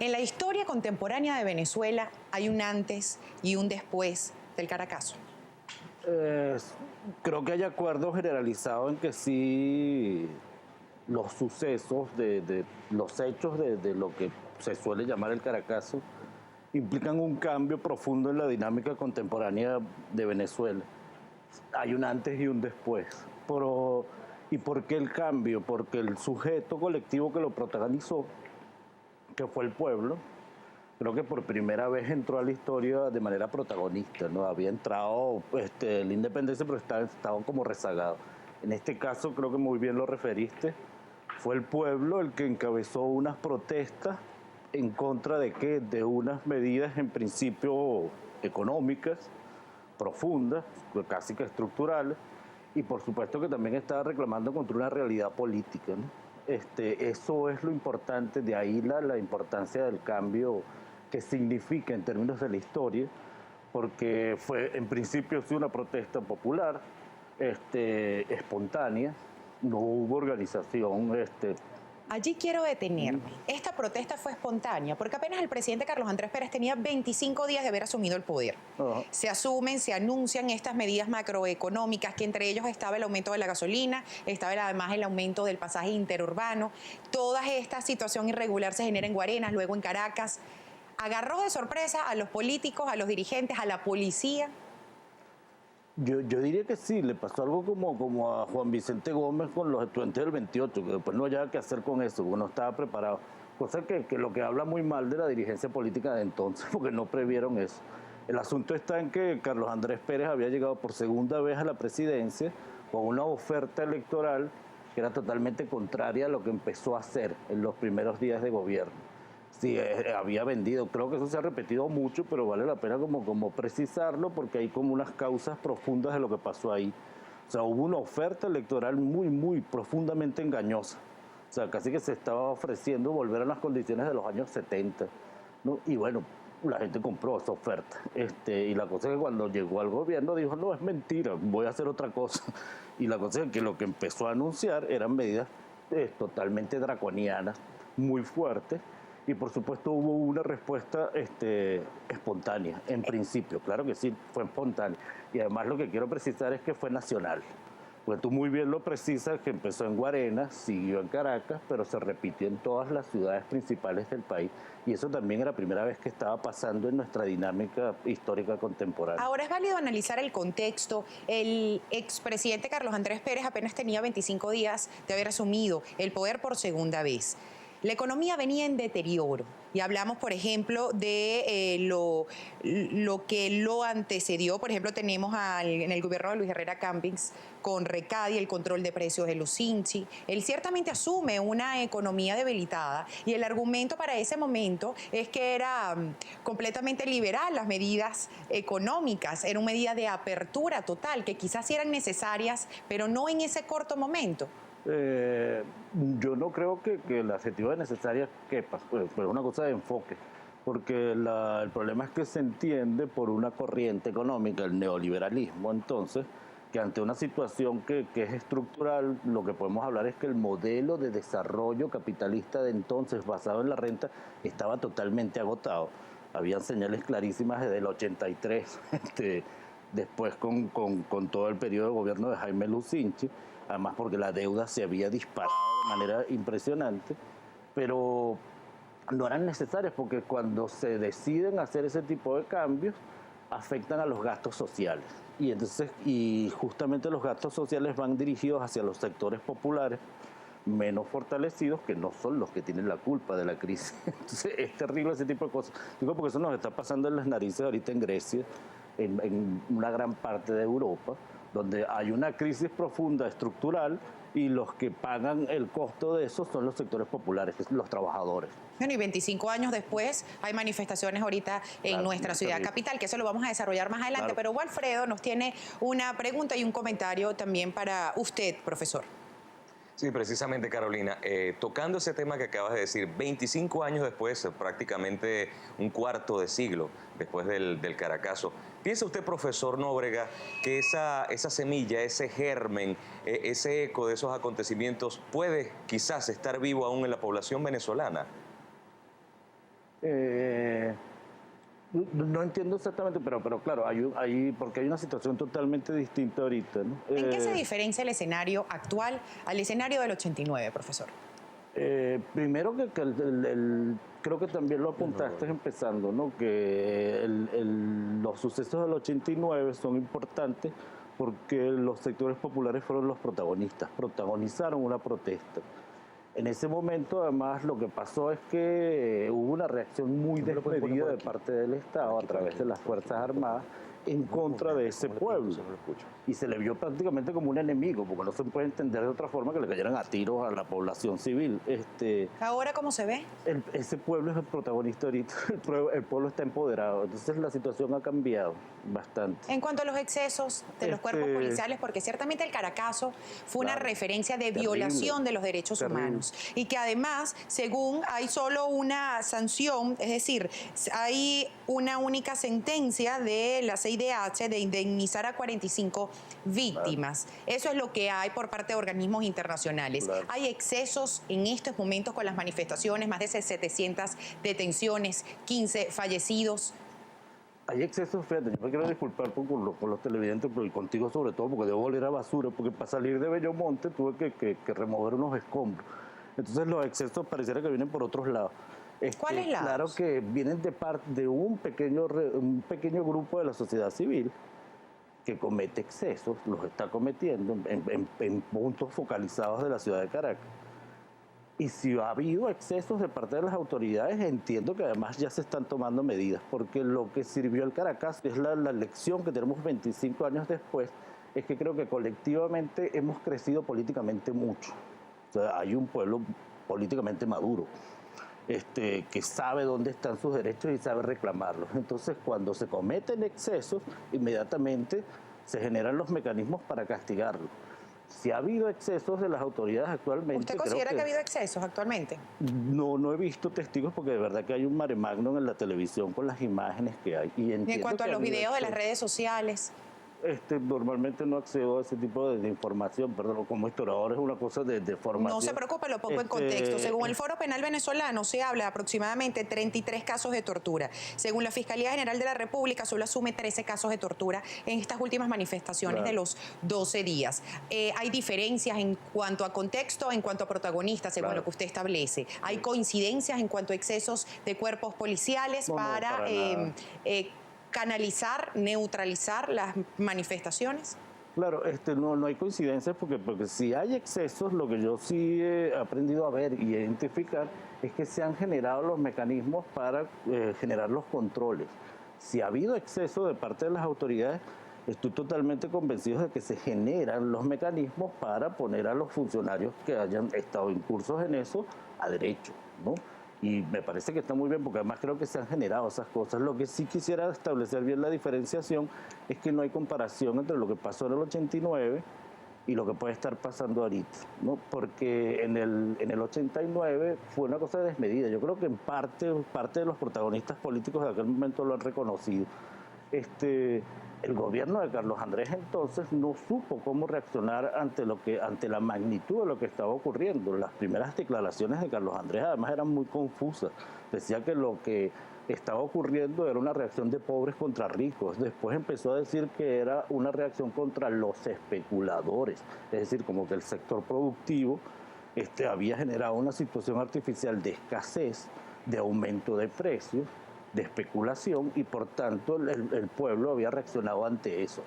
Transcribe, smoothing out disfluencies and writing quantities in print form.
En la historia contemporánea de Venezuela hay un antes y un después del Caracazo. Creo que hay acuerdo generalizado en que sí los sucesos, de los hechos de lo que se suele llamar el Caracazo, implican un cambio profundo en la dinámica contemporánea de Venezuela. Hay un antes y un después. ¿Y por qué el cambio? Porque el sujeto colectivo que lo protagonizó, que fue el pueblo, creo que por primera vez entró a la historia de manera protagonista, ¿no? Había entrado la independencia, pero estaba como rezagado. En este caso, creo que muy bien lo referiste, fue el pueblo el que encabezó unas protestas en contra de qué, de unas medidas en principio económicas, profundas, casi que estructurales, y por supuesto que también estaba reclamando contra una realidad política, ¿no? Eso es lo importante, de ahí la importancia del cambio que significa en términos de la historia, porque fue en principio sí una protesta popular, espontánea, no hubo organización. Allí quiero detenerme. Esta protesta fue espontánea porque apenas el presidente Carlos Andrés Pérez tenía 25 días de haber asumido el poder. Se asumen, se anuncian estas medidas macroeconómicas, que entre ellos estaba el aumento de la gasolina, estaba además el aumento del pasaje interurbano. Toda esta situación irregular se genera en Guarenas, luego en Caracas. Agarró de sorpresa a los políticos, a los dirigentes, a la policía. Yo diría que sí, le pasó algo como a Juan Vicente Gómez con los estudiantes del 28, que después no había qué hacer con eso, uno estaba preparado. Cosa que lo que habla muy mal de la dirigencia política de entonces, porque no previeron eso. El asunto está en que Carlos Andrés Pérez había llegado por segunda vez a la presidencia con una oferta electoral que era totalmente contraria a lo que empezó a hacer en los primeros días de gobierno. Sí, había vendido, creo que eso se ha repetido mucho, pero vale la pena como precisarlo porque hay como unas causas profundas de lo que pasó ahí. O sea, hubo una oferta electoral muy profundamente engañosa. O sea, casi que se estaba ofreciendo volver a las condiciones de los años 70, ¿no? Y bueno, la gente compró esa oferta. Y la cosa es que cuando llegó al gobierno dijo, no, es mentira, voy a hacer otra cosa. Y la cosa es que lo que empezó a anunciar eran medidas totalmente draconianas, muy fuertes. Y por supuesto hubo una respuesta espontánea, en principio, claro que sí, fue espontánea. Y además lo que quiero precisar es que fue nacional. Porque tú muy bien lo precisas, que empezó en Guarenas, siguió en Caracas, pero se repitió en todas las ciudades principales del país. Y eso también era la primera vez que estaba pasando en nuestra dinámica histórica contemporánea. Ahora es válido analizar el contexto. El expresidente Carlos Andrés Pérez apenas tenía 25 días de haber asumido el poder por segunda vez. La economía venía en deterioro y hablamos, por ejemplo, de lo que lo antecedió. Por ejemplo, tenemos en el gobierno de Luis Herrera Campins con Recadi el control de precios de los Inchi. Él ciertamente asume una economía debilitada y el argumento para ese momento es que era completamente liberal las medidas económicas, era una medida de apertura total que quizás sí eran necesarias, pero no en ese corto momento. Yo no creo que la adjetivo necesaria quepa, pues es una cosa de enfoque, porque el problema es que se entiende por una corriente económica, el neoliberalismo, entonces, que ante una situación que es estructural, lo que podemos hablar es que el modelo de desarrollo capitalista de entonces, basado en la renta, estaba totalmente agotado. Habían señales clarísimas desde el 83, después con todo el periodo de gobierno de Jaime Lucinchi, además porque la deuda se había disparado de manera impresionante, pero no eran necesarias porque cuando se deciden hacer ese tipo de cambios, afectan a los gastos sociales. Y justamente los gastos sociales van dirigidos hacia los sectores populares menos fortalecidos, que no son los que tienen la culpa de la crisis. Entonces es terrible ese tipo de cosas. Digo porque eso nos está pasando en las narices ahorita en Grecia, en una gran parte de Europa, donde hay una crisis profunda estructural y los que pagan el costo de eso son los sectores populares, los trabajadores. Bueno, y 25 años después hay manifestaciones ahorita en nuestra ciudad capital, que eso lo vamos a desarrollar más adelante, pero Walfredo nos tiene una pregunta y un comentario también para usted, profesor. Sí, precisamente, Carolina, tocando ese tema que acabas de decir, 25 años después, prácticamente un cuarto de siglo después del Caracazo, ¿piensa usted, profesor Nóbrega, que esa semilla, ese germen, ese eco de esos acontecimientos puede quizás estar vivo aún en la población venezolana? Eh, no entiendo exactamente, pero claro, porque hay una situación totalmente distinta ahorita, ¿no? ¿En qué se diferencia el escenario actual al escenario del 89, profesor? Primero creo que también lo apuntaste empezando, ¿no? Que los sucesos del 89 son importantes porque los sectores populares fueron los protagonistas, protagonizaron una protesta. En ese momento, además, lo que pasó es que hubo una reacción muy desmedida de parte del Estado a través de las Fuerzas Armadas en contra de ese pueblo. Y se le vio prácticamente como un enemigo, porque no se puede entender de otra forma que le cayeran a tiros a la población civil. ¿Ahora cómo se ve? Ese pueblo es el protagonista ahorita, el pueblo está empoderado, entonces la situación ha cambiado bastante. En cuanto a los excesos de los cuerpos policiales, porque ciertamente el Caracazo fue una referencia de violación de los derechos humanos y que además, según hay solo una sanción, es decir, hay una única sentencia de la CIDH de indemnizar a 45 víctimas. Eso es lo que hay por parte de organismos internacionales. Hay excesos en estos momentos con las manifestaciones, más de 700 detenciones, 15 fallecidos. Hay excesos, fíjate, yo me quiero disculpar por los televidentes, pero y contigo sobre todo, porque debo oler a basura, porque para salir de Bellomonte tuve que remover unos escombros. Entonces los excesos pareciera que vienen por otros lados. ¿Cuáles lados? Claro que vienen de parte de un pequeño grupo de la sociedad civil que comete excesos, los está cometiendo en puntos focalizados de la ciudad de Caracas. Y si ha habido excesos de parte de las autoridades, entiendo que además ya se están tomando medidas, porque lo que sirvió al Caracas, es la lección que tenemos 25 años después, es que creo que colectivamente hemos crecido políticamente mucho. O sea, hay un pueblo políticamente maduro, que sabe dónde están sus derechos y sabe reclamarlos. Entonces, cuando se cometen excesos, inmediatamente se generan los mecanismos para castigarlos. Si ha habido excesos de las autoridades actualmente... ¿Usted considera que ha habido excesos actualmente? No he visto testigos porque de verdad que hay un mare magnum en la televisión con las imágenes que hay. Y en cuanto a los videos de las redes sociales... Normalmente no accedo a ese tipo de información, perdón, como historiador es una cosa de formación. No se preocupe, lo pongo en contexto. Según el Foro Penal Venezolano, se habla de aproximadamente 33 casos de tortura. Según la Fiscalía General de la República, solo asume 13 casos de tortura en estas últimas manifestaciones de los 12 días. Hay diferencias en cuanto a contexto, en cuanto a protagonistas, según lo que usted establece. Hay coincidencias en cuanto a excesos de cuerpos policiales para canalizar, neutralizar las manifestaciones. Claro, no hay coincidencias porque si hay excesos, lo que yo sí he aprendido a ver y identificar es que se han generado los mecanismos para generar los controles. Si ha habido exceso de parte de las autoridades, estoy totalmente convencido de que se generan los mecanismos para poner a los funcionarios que hayan estado incursos en eso a derecho, ¿no? Y me parece que está muy bien, porque además creo que se han generado esas cosas. Lo que sí quisiera establecer bien la diferenciación es que no hay comparación entre lo que pasó en el 89 y lo que puede estar pasando ahorita, ¿no? Porque en el 89 fue una cosa desmedida. Yo creo que en parte de los protagonistas políticos de aquel momento lo han reconocido. El gobierno de Carlos Andrés entonces no supo cómo reaccionar ante la magnitud de lo que estaba ocurriendo. Las primeras declaraciones de Carlos Andrés además eran muy confusas. Decía que lo que estaba ocurriendo era una reacción de pobres contra ricos. Después empezó a decir que era una reacción contra los especuladores, es decir, como que el sector productivo había generado una situación artificial de escasez, de aumento de precios, de especulación, y por tanto el pueblo había reaccionado ante eso.